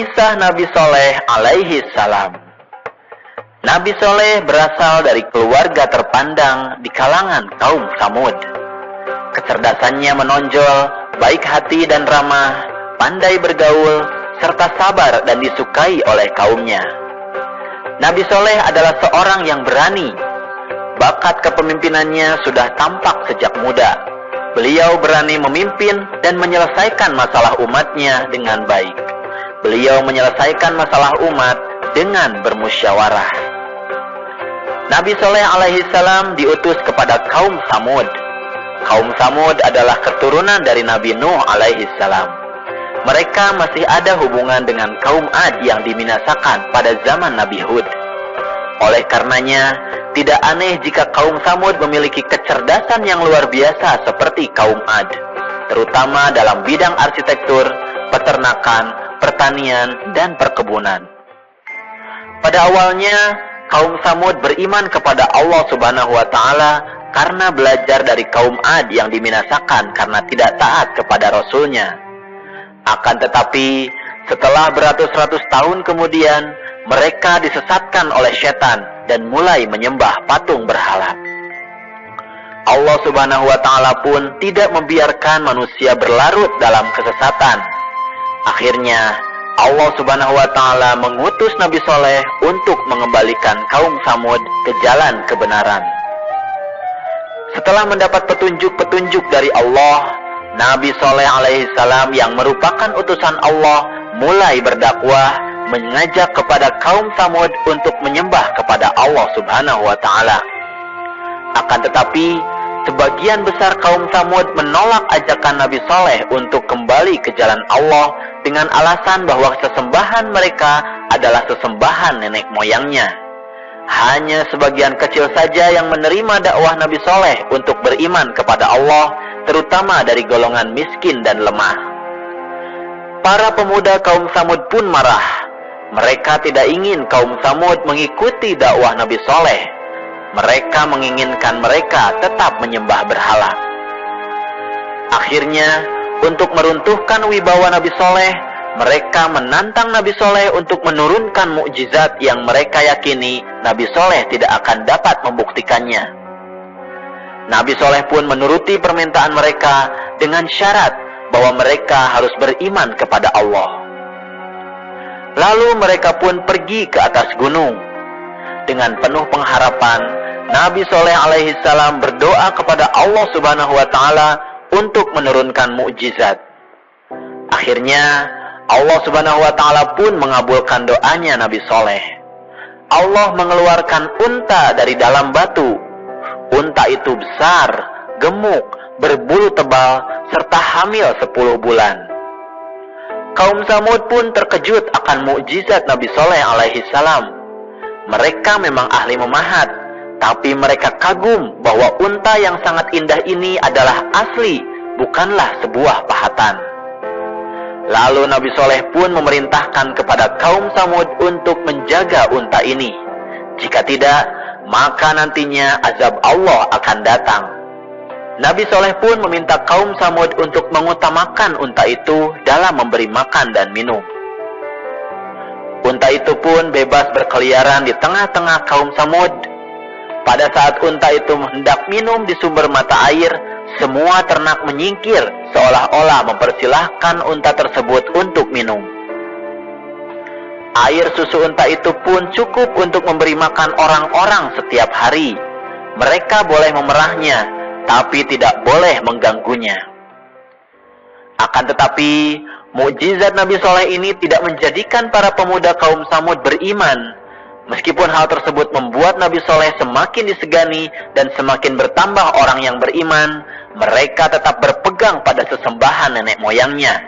Kisah Nabi Soleh alaihi salam. Nabi Soleh berasal dari keluarga terpandang di kalangan kaum Tsamud. Kecerdasannya menonjol, baik hati dan ramah, pandai bergaul, serta sabar dan disukai oleh kaumnya. Nabi Soleh adalah seorang yang berani. Bakat kepemimpinannya sudah tampak sejak muda. Beliau berani memimpin dan menyelesaikan masalah umatnya dengan baik. Beliau menyelesaikan masalah umat dengan bermusyawarah. Nabi Soleh alaihi salam diutus kepada kaum Tsamud. Kaum Tsamud adalah keturunan dari Nabi Nuh alaihi salam. Mereka masih ada hubungan dengan kaum Ad yang dibinasakan pada zaman Nabi Hud. Oleh karenanya, tidak aneh jika kaum Tsamud memiliki kecerdasan yang luar biasa seperti kaum Ad, terutama dalam bidang arsitektur, peternakan, pertanian, dan perkebunan. Pada awalnya, kaum Tsamud beriman kepada Allah Subhanahu wa Ta'ala karena belajar dari kaum Ad yang dibinasakan karena tidak taat kepada Rasulnya. Akan tetapi, setelah beratus-ratus tahun kemudian, mereka disesatkan oleh setan dan mulai menyembah patung berhala. Allah Subhanahu wa Ta'ala pun tidak membiarkan manusia berlarut dalam kesesatan. Akhirnya, Allah Subhanahu wa Ta'ala mengutus Nabi Soleh untuk mengembalikan kaum Tsamud ke jalan kebenaran. Setelah mendapat petunjuk-petunjuk dari Allah, Nabi Soleh alaihi salam yang merupakan utusan Allah mulai berdakwah, mengajak kepada kaum Tsamud untuk menyembah kepada Allah Subhanahu wa Ta'ala. Akan tetapi, sebagian besar kaum Tsamud menolak ajakan Nabi Soleh untuk kembali ke jalan Allah dengan alasan bahwa sesembahan mereka adalah sesembahan nenek moyangnya. Hanya sebagian kecil saja yang menerima dakwah Nabi Soleh untuk beriman kepada Allah, terutama dari golongan miskin dan lemah. Para pemuda kaum Tsamud pun marah. Mereka tidak ingin kaum Tsamud mengikuti dakwah Nabi Soleh. Mereka menginginkan mereka tetap menyembah berhala. Akhirnya, untuk meruntuhkan wibawa Nabi Soleh, mereka menantang Nabi Soleh untuk menurunkan mukjizat yang mereka yakini Nabi Soleh tidak akan dapat membuktikannya. Nabi Soleh pun menuruti permintaan mereka dengan syarat bahwa mereka harus beriman kepada Allah. Lalu mereka pun pergi ke atas gunung. Dengan penuh pengharapan, Nabi Soleh alaihi salam berdoa kepada Allah Subhanahu wa Ta'ala untuk menurunkan mukjizat. Akhirnya, Allah Subhanahu wa Ta'ala pun mengabulkan doanya Nabi Soleh. Allah mengeluarkan unta dari dalam batu. Unta itu besar, gemuk, berbulu tebal, serta hamil 10 bulan. Kaum Tsamud pun terkejut akan mukjizat Nabi Soleh alaihi salam. Mereka memang ahli memahat, tapi mereka kagum bahwa unta yang sangat indah ini adalah asli, bukanlah sebuah pahatan. Lalu Nabi Soleh pun memerintahkan kepada kaum Tsamud untuk menjaga unta ini. Jika tidak, maka nantinya azab Allah akan datang. Nabi Soleh pun meminta kaum Tsamud untuk mengutamakan unta itu dalam memberi makan dan minum. Unta itu pun bebas berkeliaran di tengah-tengah kaum Tsamud. Pada saat unta itu hendak minum di sumber mata air, semua ternak menyingkir seolah-olah mempersilahkan unta tersebut untuk minum. Air susu unta itu pun cukup untuk memberi makan orang-orang setiap hari. Mereka boleh memerahnya, tapi tidak boleh mengganggunya. Akan tetapi, mukjizat Nabi Soleh ini tidak menjadikan para pemuda kaum Tsamud beriman. Meskipun hal tersebut membuat Nabi Soleh semakin disegani dan semakin bertambah orang yang beriman, mereka tetap berpegang pada sesembahan nenek moyangnya.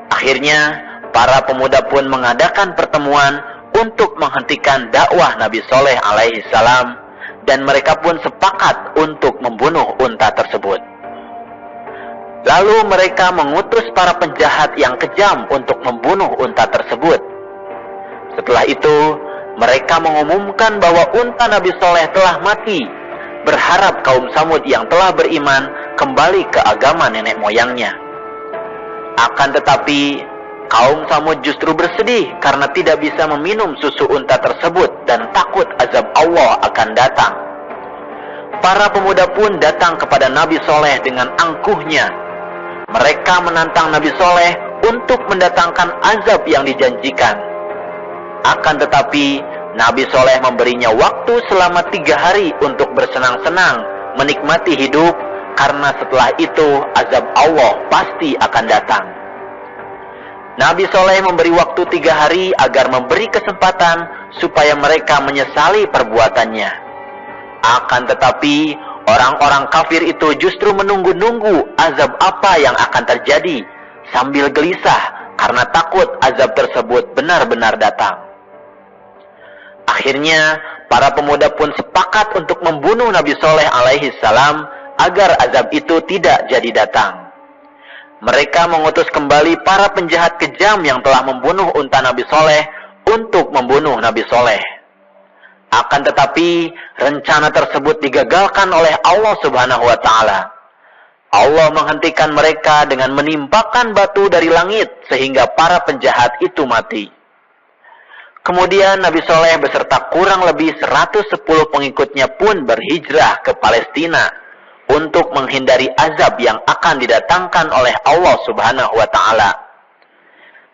Akhirnya, para pemuda pun mengadakan pertemuan untuk menghentikan dakwah Nabi Soleh alaihi salam, dan mereka pun sepakat untuk membunuh unta tersebut. Lalu mereka mengutus para penjahat yang kejam untuk membunuh unta tersebut. Setelah itu, mereka mengumumkan bahwa unta Nabi Soleh telah mati, berharap kaum Tsamud yang telah beriman kembali ke agama nenek moyangnya. Akan tetapi, Kaum Samud justru bersedih karena tidak bisa meminum susu unta tersebut dan takut azab Allah akan datang. Para pemuda pun datang kepada Nabi Soleh dengan angkuhnya. Mereka menantang Nabi Soleh untuk mendatangkan azab yang dijanjikan. Akan tetapi, Nabi Soleh memberinya waktu selama 3 hari untuk bersenang-senang, menikmati hidup, karena setelah itu azab Allah pasti akan datang. Nabi Soleh memberi waktu 3 hari agar memberi kesempatan supaya mereka menyesali perbuatannya. Akan tetapi, orang-orang kafir itu justru menunggu-nunggu azab apa yang akan terjadi, sambil gelisah karena takut azab tersebut benar-benar datang. Akhirnya, para pemuda pun sepakat untuk membunuh Nabi Soleh alaihi salam agar azab itu tidak jadi datang. Mereka mengutus kembali para penjahat kejam yang telah membunuh unta Nabi Soleh untuk membunuh Nabi Soleh. Akan tetapi, rencana tersebut digagalkan oleh Allah Subhanahu wa Ta'ala. Allah menghentikan mereka dengan menimpakan batu dari langit sehingga para penjahat itu mati. Kemudian Nabi Soleh beserta kurang lebih 110 pengikutnya pun berhijrah ke Palestina untuk menghindari azab yang akan didatangkan oleh Allah Subhanahu wa Ta'ala.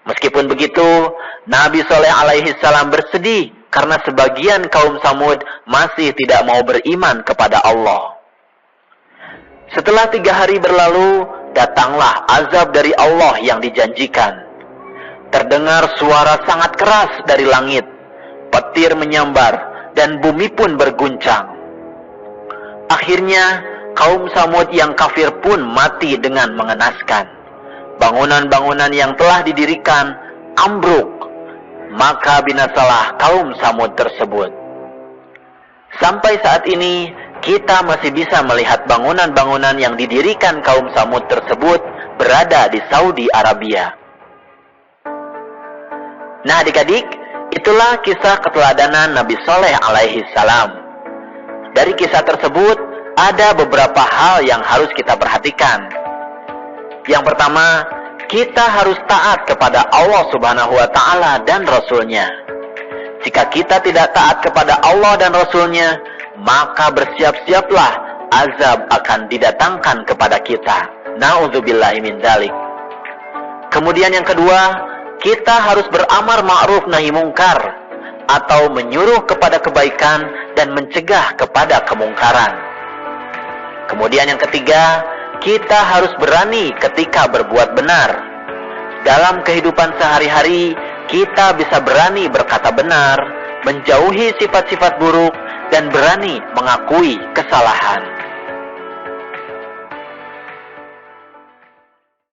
Meskipun begitu, Nabi Soleh alaihi salam bersedih karena sebagian kaum Samud masih tidak mau beriman kepada Allah. Setelah 3 hari berlalu, datanglah azab dari Allah yang dijanjikan. Terdengar suara sangat keras dari langit, petir menyambar, dan bumi pun berguncang. Akhirnya, kaum Samud yang kafir pun mati dengan mengenaskan. Bangunan-bangunan yang telah didirikan ambruk, maka binasalah kaum Samud tersebut. Sampai saat ini, kita masih bisa melihat bangunan-bangunan yang didirikan kaum Samud tersebut berada di Saudi Arabia. Nah adik-adik, itulah kisah keteladanan Nabi Soleh alaihi salam. Dari kisah tersebut, ada beberapa hal yang harus kita perhatikan. Yang pertama, kita harus taat kepada Allah Subhanahu wa Ta'ala dan Rasul-Nya. Jika kita tidak taat kepada Allah dan Rasul-Nya, maka bersiap-siaplah azab akan didatangkan kepada kita. Na'udzubillahi min dzalik. Kemudian yang kedua, kita harus beramar ma'ruf nahi mungkar, atau menyuruh kepada kebaikan dan mencegah kepada kemungkaran. Kemudian yang ketiga, kita harus berani ketika berbuat benar. Dalam kehidupan sehari-hari, kita bisa berani berkata benar, menjauhi sifat-sifat buruk, dan berani mengakui kesalahan.